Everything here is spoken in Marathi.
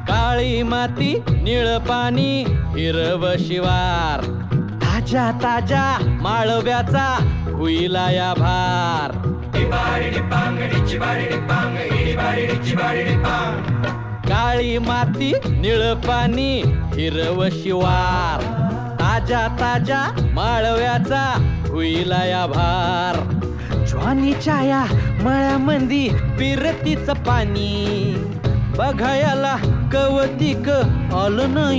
काळी माती निळ पाणी हिरव शिवार ताजा ताजा माळव्याचा हुईला या भार काळी माती निळ पाणी हिरव शिवार ताजा ताजा माळव्याचा हुईला या भार ज्वानीच्या या मळ्यामंदी पिरतीच पाणी बघायला कवतिक आलं नाही.